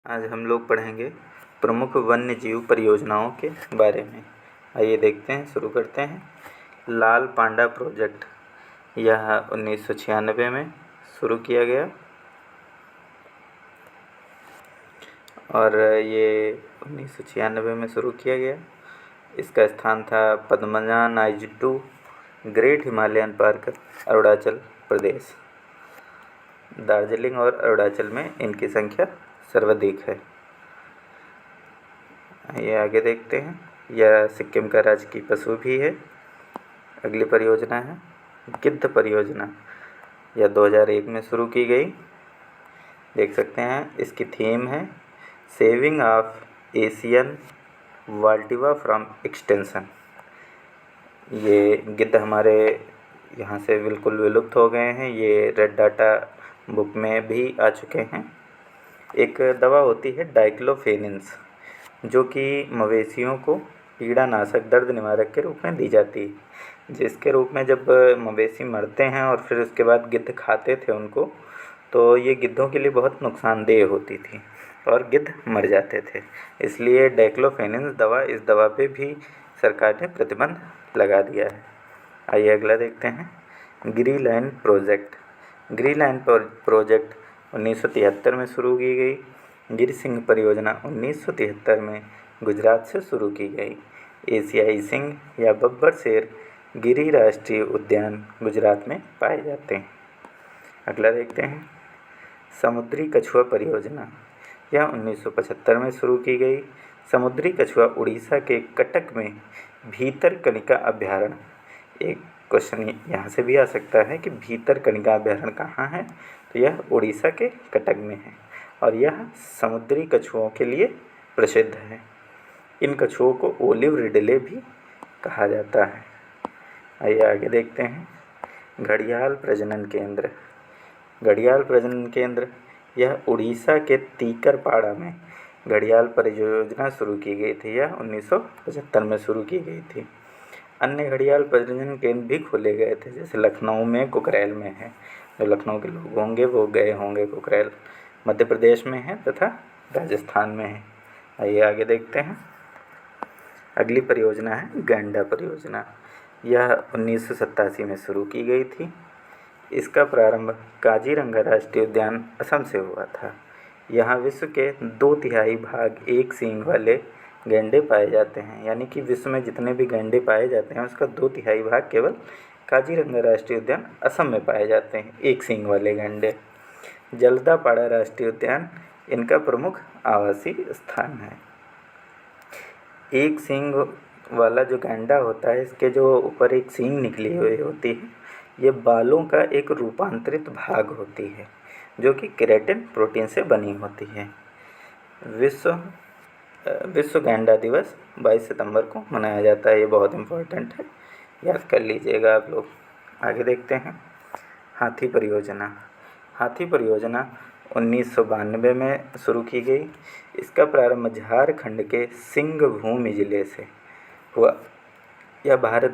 आज हम लोग पढ़ेंगे प्रमुख वन्य जीव परियोजनाओं के बारे में। आइए देखते हैं, शुरू करते हैं। लाल पांडा प्रोजेक्ट, यह 1996 में शुरू किया गया और ये 1996 में शुरू किया गया। इसका स्थान था पद्मजा-नाइजटू great Himalayan park, Arunachal Pradesh. Darjeeling और अरुणाचल में इनकी संख्या सर्वाधिक है। ये आगे देखते हैं। यह सिक्किम का राजकीय पशु भी है। अगली परियोजना है गिद्ध परियोजना। यह 2001 में शुरू की गई। देख सकते हैं, इसकी थीम है सेविंग ऑफ एशियन वाल्टिवा फ्रॉम एक्सटेंशन। ये गिद्ध हमारे यहाँ से बिल्कुल विलुप्त हो गए हैं। ये रेड डाटा बुक में भी आ चुके हैं। एक दवा होती है डाइक्लोफेनेक, जो कि मवेशियों को कीड़ानाशक दर्द निवारक के रूप में दी जाती है, जिसके रूप में जब मवेशी मरते हैं और फिर उसके बाद गिद्ध खाते थे उनको, तो ये गिद्धों के लिए बहुत नुकसानदेह होती थी और गिद्ध मर जाते थे। इसलिए डाइक्लोफेनेक दवा, इस दवा पे भी सरकार ने प्रतिबंध लगा दिया है। आइए अगला देखते हैं। ग्री लाइन प्रोजेक्ट। ग्री लाइन प्रोजेक्ट 1973 में शुरू की गई। गिर सिंह परियोजना 1973 में गुजरात से शुरू की गई। एशियाई सिंह या बब्बर शेर गिरी राष्ट्रीय उद्यान गुजरात में पाए जाते हैं। अगला देखते हैं। समुद्री कछुआ परियोजना, यह 1975 में शुरू की गई। समुद्री कछुआ उड़ीसा के कटक में भीतरकनिका अभयारण्य। एक क्वेश्चन यहाँ से भी आ सकता है कि भीतरकनिका अभयारण्य कहाँ है, तो यह उड़ीसा के कटक में है और यह समुद्री कछुओं के लिए प्रसिद्ध है। इन कछुओं को ओलिव रिडले भी कहा जाता है। आइए आगे देखते हैं। घड़ियाल प्रजनन केंद्र। घड़ियाल प्रजनन केंद्र, यह उड़ीसा के तीकरपाड़ा में घड़ियाल परियोजना शुरू की गई थी। यह 1975 में शुरू की गई थी। अन्य घड़ियाल प्रजनन केंद्र भी खोले गए थे, जैसे लखनऊ में कुकरेल में है। जो लखनऊ के लोग होंगे वो गए होंगे कुकरेल। मध्य प्रदेश में है तथा राजस्थान में है। आइए आगे देखते हैं। अगली परियोजना है गैंडा परियोजना। यह 1987 में शुरू की गई थी। इसका प्रारंभ काजीरंगा राष्ट्रीय उद्यान असम से हुआ था। यहाँ विश्व के 2/3 भाग एक सींग वाले गैंडे पाए जाते हैं, यानी कि विश्व में जितने भी गैंडे पाए जाते हैं उसका 2/3 भाग केवल काजीरंगा राष्ट्रीय उद्यान असम में पाए जाते हैं, एक सींग वाले गैंडे। जलदापाड़ा राष्ट्रीय उद्यान इनका प्रमुख आवासीय स्थान है। एक सींग वाला जो गैंडा होता है, इसके जो ऊपर एक सींग निकली हुई होती है, ये बालों का एक रूपांतरित भाग होती है जो कि केराटिन प्रोटीन से बनी होती है। विश्व गैंडा दिवस 22 सितंबर को मनाया जाता है। ये बहुत इम्पोर्टेंट है, याद कर लीजिएगा आप लोग। आगे देखते हैं। हाथी परियोजना। हाथी परियोजना 1992 में शुरू की गई। इसका प्रारंभ झारखंड के सिंहभूम जिले से हुआ। यह भारत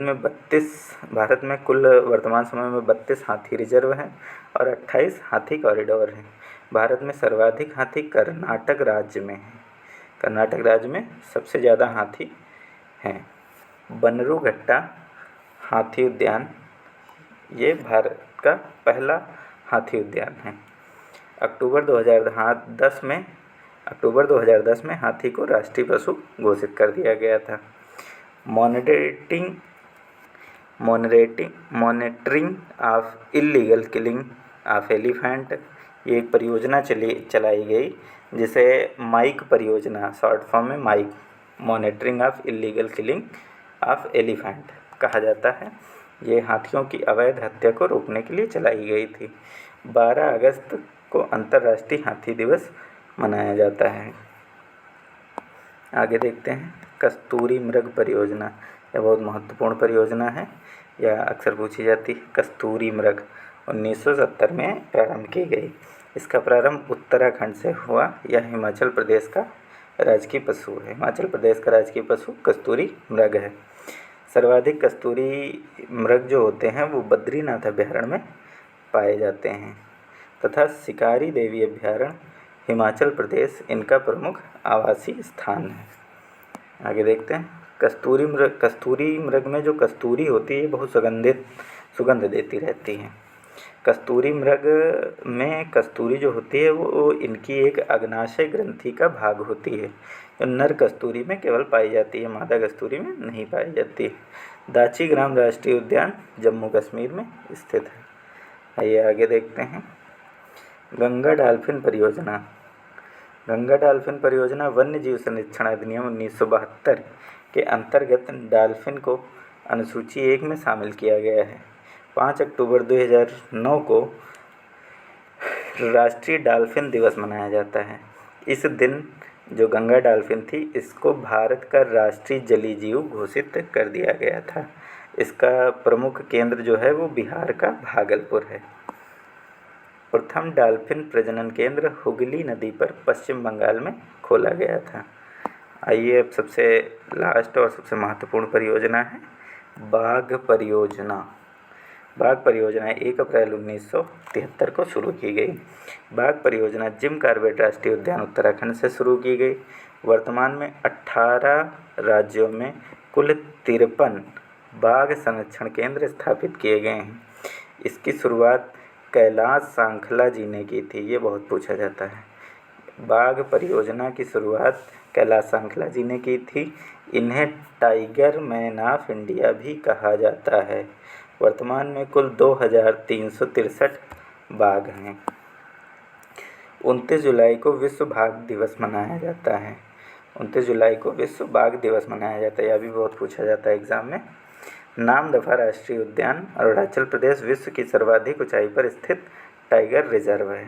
में कुल वर्तमान समय में 32 हाथी रिजर्व हैं और 28 हाथी कॉरिडोर हैं। भारत में सर्वाधिक हाथी कर्नाटक राज्य में हैं। कर्नाटक राज्य में सबसे ज़्यादा हाथी हैं। बन्रूघट्टा हाथी उद्यान, ये भारत का पहला हाथी उद्यान है। अक्टूबर 2010 में हाथी को राष्ट्रीय पशु घोषित कर दिया गया था। Monitoring of illegal killing of elephant, ये एक परियोजना चलाई गई जिसे माइक परियोजना, शॉर्ट फॉर्म में MIKE, monitoring of illegal killing of elephant कहा जाता है। ये हाथियों की अवैध हत्या को रोकने के लिए चलाई गई थी। 12 अगस्त को अंतर्राष्ट्रीय हाथी दिवस मनाया जाता है। आगे देखते हैं। कस्तूरी मृग परियोजना, यह बहुत महत्वपूर्ण परियोजना है, यह अक्सर पूछी जाती है। कस्तूरी मृग 1970 में प्रारंभ की गई। इसका प्रारंभ उत्तराखंड से हुआ। यह हिमाचल प्रदेश का राजकीय पशु है। हिमाचल प्रदेश का राजकीय पशु कस्तूरी मृग है। सर्वाधिक कस्तूरी मृग जो होते हैं वो बद्रीनाथ अभयारण्य में पाए जाते हैं तथा शिकारी देवी अभयारण्य हिमाचल प्रदेश इनका प्रमुख आवासीय स्थान है। आगे देखते हैं। कस्तूरी मृग में जो कस्तूरी होती है बहुत सुगंध देती रहती है। कस्तूरी मृग में कस्तूरी जो होती है वो इनकी एक अग्नाशय ग्रंथि का भाग होती है, जो नर कस्तूरी में केवल पाई जाती है, मादा कस्तूरी में नहीं पाई जाती। दाची ग्राम राष्ट्रीय उद्यान जम्मू कश्मीर में स्थित है। आइए आगे देखते हैं। गंगा डॉल्फिन परियोजना। गंगा डॉल्फिन परियोजना वन्य जीव संरक्षण अधिनियम 1972 के अंतर्गत डॉल्फिन को अनुसूची 1 में शामिल किया गया है। 5 अक्टूबर 2009 को राष्ट्रीय डॉल्फिन दिवस मनाया जाता है। इस दिन जो गंगा डॉल्फिन थी इसको भारत का राष्ट्रीय जलीय जीव घोषित कर दिया गया था। इसका प्रमुख केंद्र जो है वो बिहार का भागलपुर है। प्रथम डॉल्फिन प्रजनन केंद्र हुगली नदी पर पश्चिम बंगाल में खोला गया था। आइए अब सबसे लास्ट और सबसे महत्वपूर्ण परियोजना है बाघ परियोजना। बाघ परियोजना 1 अप्रैल 1973 को शुरू की गई। बाघ परियोजना जिम कॉर्बेट राष्ट्रीय उद्यान उत्तराखंड से शुरू की गई। वर्तमान में 18 राज्यों में कुल 53 बाघ संरक्षण केंद्र स्थापित किए गए हैं। इसकी शुरुआत कैलाश सांखला जी ने की थी, ये बहुत पूछा जाता है। बाघ परियोजना की शुरुआत कैलाश सांखला जी ने की थी। इन्हें टाइगर मैन ऑफ इंडिया भी कहा जाता है। वर्तमान में कुल 2363 बाघ हैं। 29 जुलाई को विश्व बाघ दिवस मनाया जाता है। 29 जुलाई को विश्व बाघ दिवस मनाया जाता है, यह भी बहुत पूछा जाता है एग्ज़ाम में। नामदफा राष्ट्रीय उद्यान अरुणाचल प्रदेश विश्व की सर्वाधिक ऊंचाई पर स्थित टाइगर रिजर्व है।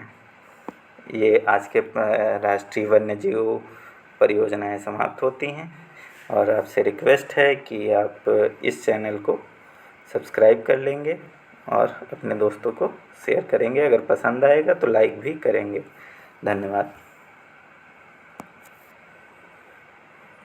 ये आज के राष्ट्रीय वन्य जीव परियोजनाएं समाप्त होती हैं और आपसे रिक्वेस्ट है कि आप इस चैनल को सब्सक्राइब कर लेंगे और अपने दोस्तों को शेयर करेंगे। अगर पसंद आएगा तो लाइक भी करेंगे। धन्यवाद।